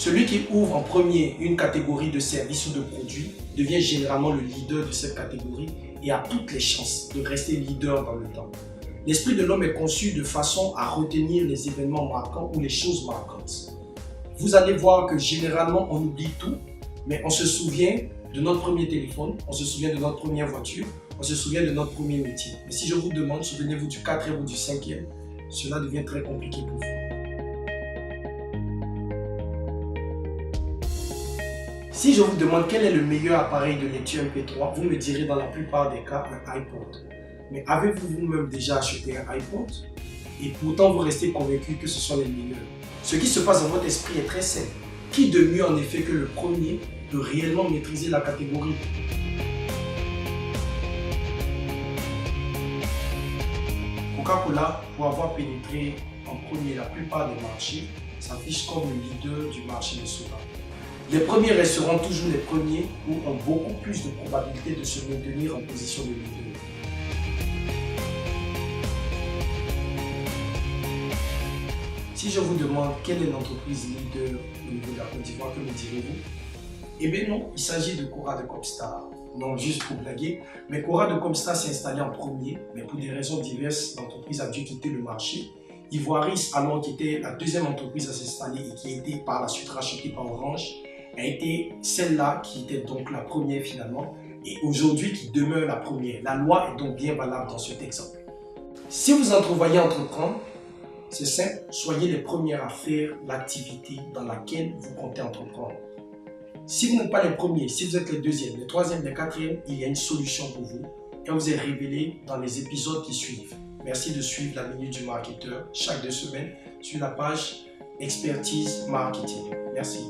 Celui qui ouvre en premier une catégorie de services ou de produits devient généralement le leader de cette catégorie et a toutes les chances de rester leader dans le temps. L'esprit de l'homme est conçu de façon à retenir les événements marquants ou les choses marquantes. Vous allez voir que généralement on oublie tout, mais on se souvient de notre premier téléphone, on se souvient de notre première voiture, on se souvient de notre premier métier. Mais si je vous demande, souvenez-vous du 4e ou du 5e, cela devient très compliqué pour vous. Si je vous demande quel est le meilleur appareil de lecture MP3, vous me direz dans la plupart des cas un iPod. Mais avez-vous vous-même déjà acheté un iPod? Et pourtant vous restez convaincu que ce sont les meilleurs. Ce qui se passe dans votre esprit est très simple. Qui de mieux en effet que le premier peut réellement maîtriser la catégorie? Coca-Cola, pour avoir pénétré en premier la plupart des marchés, s'affiche comme le leader du marché des sodas. Les premiers resteront toujours les premiers ou ont beaucoup plus de probabilité de se maintenir en position de leader. Si je vous demande quelle est l'entreprise leader au niveau de la Côte d'Ivoire, que me direz-vous? Eh bien non, il s'agit de Cora de Comstar. Non, juste pour blaguer, mais Cora de Comstar s'est installée en premier, mais pour des raisons diverses, l'entreprise a dû quitter le marché. Ivoiris, alors qui était la deuxième entreprise à s'installer et qui a été par la suite rachetée par Orange, a été celle-là qui était donc la première finalement et aujourd'hui qui demeure la première. La loi est donc bien valable dans cet exemple. Si vous entrevoyez entreprendre, c'est simple, soyez les premiers à faire l'activité dans laquelle vous comptez entreprendre. Si vous n'êtes pas les premiers, si vous êtes les deuxièmes, les troisièmes, les quatrièmes, il y a une solution pour vous. Elle vous est révélée dans les épisodes qui suivent. Merci de suivre la Minute du Marketeur chaque 2 semaines sur la page Expertise Marketing. Merci.